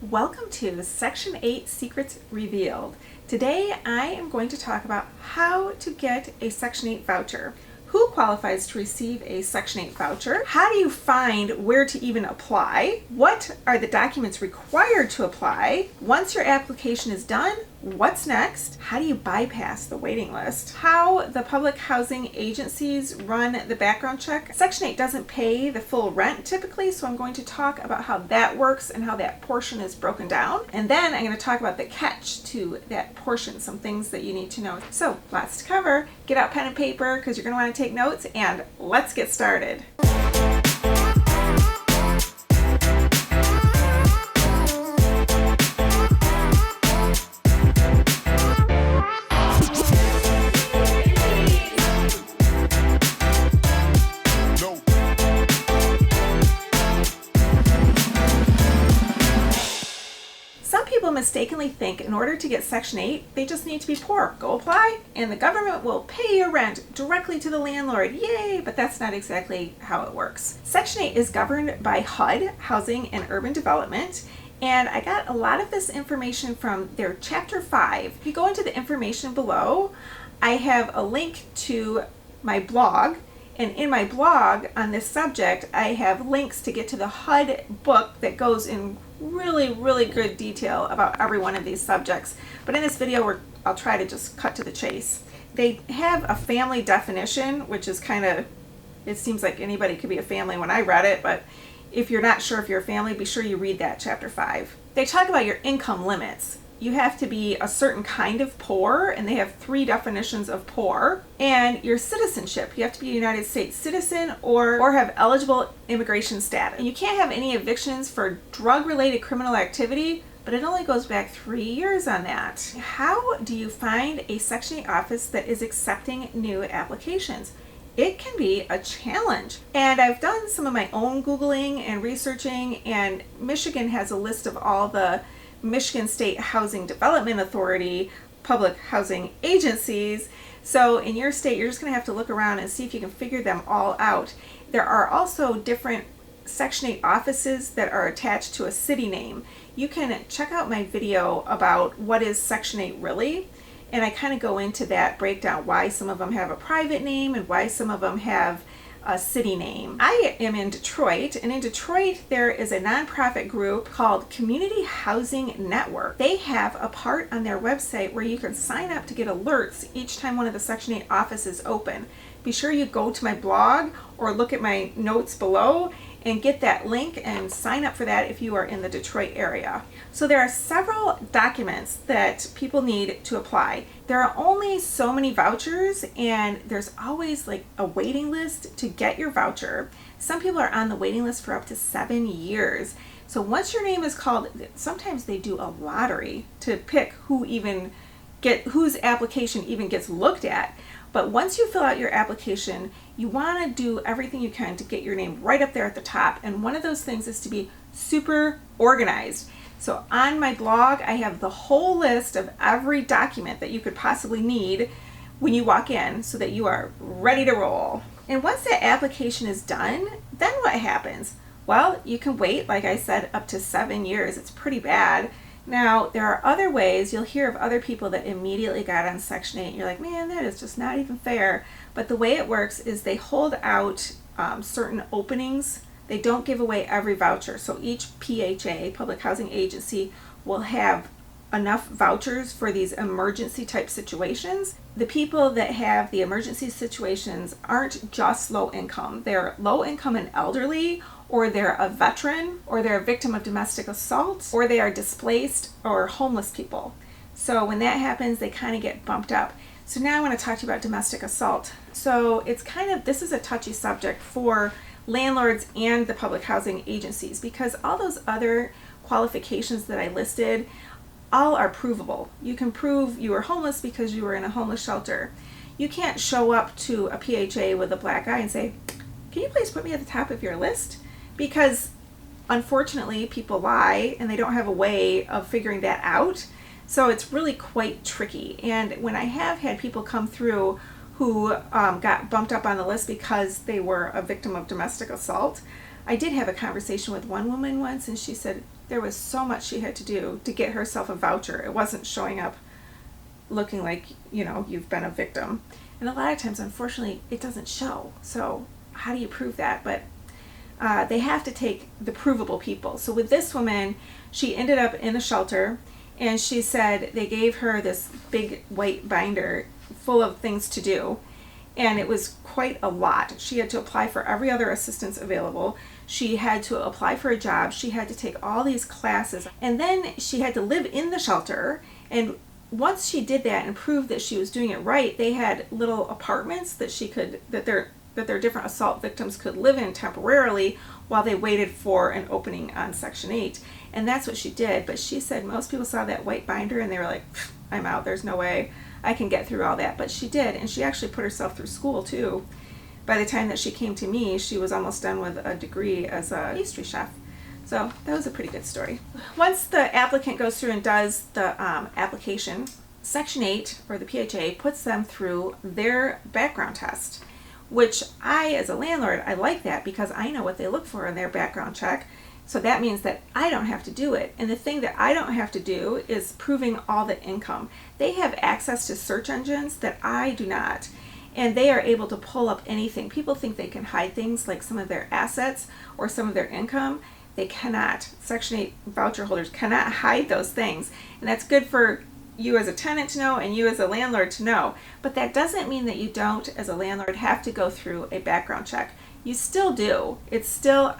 Welcome to Section 8 Secrets Revealed. Today I am going to talk about how to get a Section 8 voucher. Who qualifies to receive a Section 8 voucher? How do you find where to even apply? What are the documents required to apply? Once your application is done, what's next? How do you bypass the waiting list? How the public housing agencies run the background check. Section 8 doesn't pay the full rent typically, so I'm going to talk about how that works and how that portion is broken down. And then I'm going to talk about the catch to that portion, some things that you need to know. So lots to cover. Get out pen and paper because you're going to want to take notes, and let's get started. People mistakenly think in order to get Section 8, they just need to be poor. Go apply, and the government will pay your rent directly to the landlord. Yay! But that's not exactly how it works. Section 8 is governed by HUD, Housing and Urban Development, and I got a lot of this information from their Chapter 5. If you go into the information below, I have a link to my blog. And in my blog on this subject, I have links to get to the HUD book that goes in really good detail about every one of these subjects. But in this video, I'll try to just cut to the chase. They have a family definition, which is it seems like anybody could be a family when I read it, but if you're not sure if you're a family, be sure you read that Chapter 5. They talk about your income limits. You have to be a certain kind of poor, and they have 3 definitions of poor. And your citizenship, you have to be a United States citizen or have eligible immigration status. And you can't have any evictions for drug-related criminal activity, but it only goes back 3 years on that. How do you find a Section 8 office that is accepting new applications? It can be a challenge. And I've done some of my own Googling and researching, and Michigan has a list of all the Michigan State Housing Development Authority public housing agencies. So in your state, you're just going to have to look around and see if you can figure them all out. There are also different Section 8 offices that are attached to a city name. You can check out my video about what is Section 8 really, and I kind of go into that breakdown, why some of them have a private name and why some of them have a city name. I am in Detroit, and in Detroit there is a nonprofit group called Community Housing Network. They have a part on their website where you can sign up to get alerts each time one of the Section 8 offices open. Be sure you go to my blog or look at my notes below and get that link and sign up for that if you are in the Detroit area. So there are several documents that people need to apply. There are only so many vouchers, and there's always like a waiting list to get your voucher. Some people are on the waiting list for up to 7 years. So once your name is called, sometimes they do a lottery to pick whose application even gets looked at. But once you fill out your application, you want to do everything you can to get your name right up there at the top. And one of those things is to be super organized. So on my blog, I have the whole list of every document that you could possibly need when you walk in so that you are ready to roll. And once that application is done, then what happens? Well, you can wait, like I said, up to 7 years. It's pretty bad. Now, there are other ways. You'll hear of other people that immediately got on Section 8. And you're like, man, that is just not even fair. But the way it works is they hold out certain openings. They don't give away every voucher. So each PHA, Public Housing Agency, will have enough vouchers for these emergency type situations. The people that have the emergency situations aren't just low income. They're low income and elderly, or they're a veteran, or they're a victim of domestic assault, or they are displaced or homeless people. So when that happens, they kind of get bumped up. So now I want to talk to you about domestic assault. So this is a touchy subject for landlords and the public housing agencies, because all those other qualifications that I listed all are provable. You can prove you were homeless because you were in a homeless shelter. You can't show up to a PHA with a black eye and say, can you please put me at the top of your list? Because unfortunately people lie and they don't have a way of figuring that out. So it's really quite tricky. And when I have had people come through who got bumped up on the list because they were a victim of domestic assault, I did have a conversation with one woman once, and she said, There was so much she had to do to get herself a voucher. It wasn't showing up looking like, you've been a victim. And a lot of times, unfortunately, it doesn't show. So how do you prove that? But they have to take the provable people. So with this woman, she ended up in a shelter, and she said they gave her this big white binder full of things to do. And it was quite a lot. She had to apply for every other assistance available. She had to apply for a job. She had to take all these classes. And then she had to live in the shelter. And once she did that and proved that she was doing it right, they had little apartments that their different assault victims could live in temporarily while they waited for an opening on Section 8. And that's what she did. But she said most people saw that white binder and they were like, I'm out. There's no way I can get through all that. But she did. And she actually put herself through school too. By the time that she came to me, she was almost done with a degree as a pastry chef. So that was a pretty good story. Once the applicant goes through and does the application, Section 8 or the PHA puts them through their background test, which as a landlord, I like that because I know what they look for in their background check. So that means that I don't have to do it. And the thing that I don't have to do is proving all the income. They have access to search engines that I do not. And they are able to pull up anything. People think they can hide things like some of their assets or some of their income. They cannot. Section 8 voucher holders cannot hide those things. And that's good for you as a tenant to know and you as a landlord to know. But that doesn't mean that you don't, as a landlord, have to go through a background check. You still do. It's still,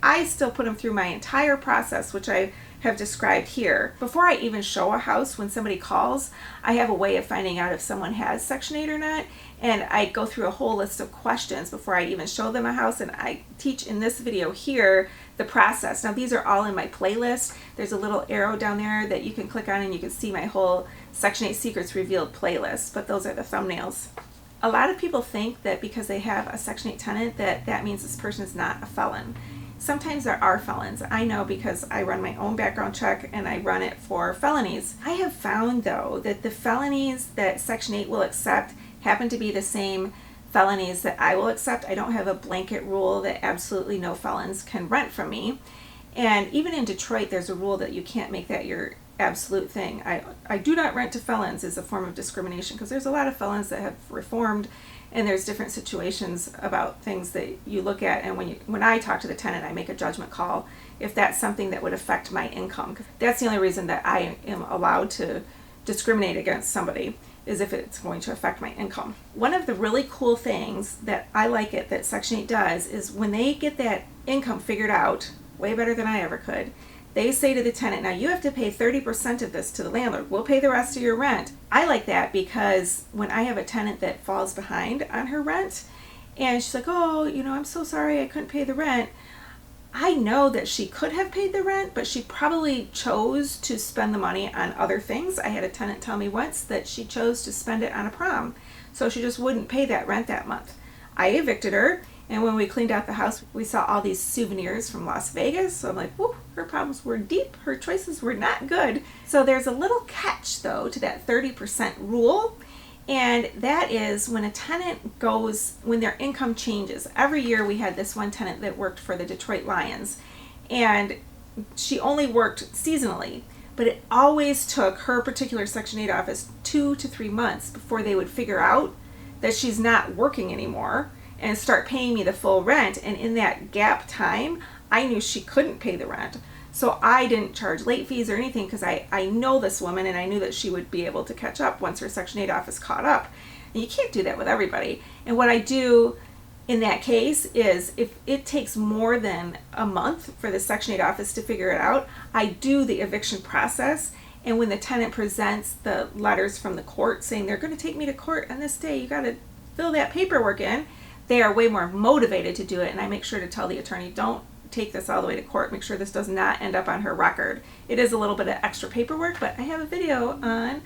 I still put them through my entire process, which I have described here. Before I even show a house, when somebody calls, I have a way of finding out if someone has Section 8 or not. And I go through a whole list of questions before I even show them a house. And I teach in this video here the process. Now these are all in my playlist. There's a little arrow down there that you can click on and you can see my whole Section 8 Secrets Revealed playlist. But those are the thumbnails. A lot of people think that because they have a Section 8 tenant that means this person is not a felon. Sometimes there are felons. I know because I run my own background check and I run it for felonies. I have found though that the felonies that Section 8 will accept happen to be the same felonies that I will accept. I don't have a blanket rule that absolutely no felons can rent from me. And even in Detroit, there's a rule that you can't make that your absolute thing. I do not rent to felons is a form of discrimination because there's a lot of felons that have reformed, and there's different situations about things that you look at, and when I talk to the tenant, I make a judgment call if that's something that would affect my income. That's the only reason that I am allowed to discriminate against somebody, is if it's going to affect my income. One of the really cool things that I like it that Section 8 does is when they get that income figured out, way better than I ever could, they say to the tenant, now you have to pay 30% of this to the landlord. We'll pay the rest of your rent. I like that because when I have a tenant that falls behind on her rent and she's like, oh, I'm so sorry I couldn't pay the rent. I know that she could have paid the rent, but she probably chose to spend the money on other things. I had a tenant tell me once that she chose to spend it on a prom, so she just wouldn't pay that rent that month. I evicted her, and when we cleaned out the house, we saw all these souvenirs from Las Vegas, so I'm like, whoop, her problems were deep, her choices were not good. So there's a little catch, though, to that 30% rule. And that is when a tenant when their income changes. Every year we had this one tenant that worked for the Detroit Lions, and she only worked seasonally, but it always took her particular Section 8 office 2 to 3 months before they would figure out that she's not working anymore and start paying me the full rent. And in that gap time, I knew she couldn't pay the rent. So I didn't charge late fees or anything because I know this woman and I knew that she would be able to catch up once her Section 8 office caught up. And you can't do that with everybody. And what I do in that case is if it takes more than a month for the Section 8 office to figure it out, I do the eviction process. And when the tenant presents the letters from the court saying they're going to take me to court on this day, you got to fill that paperwork in, they are way more motivated to do it. And I make sure to tell the attorney, don't take this all the way to court. Make sure this does not end up on her record. It is a little bit of extra paperwork, but I have a video on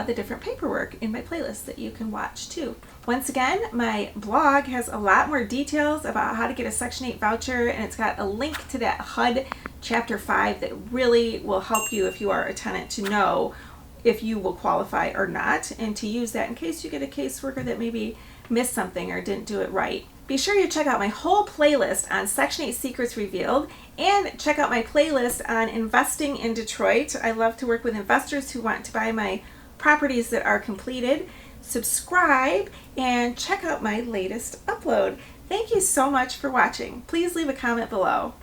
the different paperwork in my playlist that you can watch too. Once again, my blog has a lot more details about how to get a Section 8 voucher, and it's got a link to that HUD Chapter 5 that really will help you if you are a tenant to know if you will qualify or not, and to use that in case you get a caseworker that maybe missed something or didn't do it right. Be sure you check out my whole playlist on Section 8 Secrets Revealed, and check out my playlist on investing in Detroit. I love to work with investors who want to buy my properties that are completed. Subscribe and check out my latest upload. Thank you so much for watching. Please leave a comment below.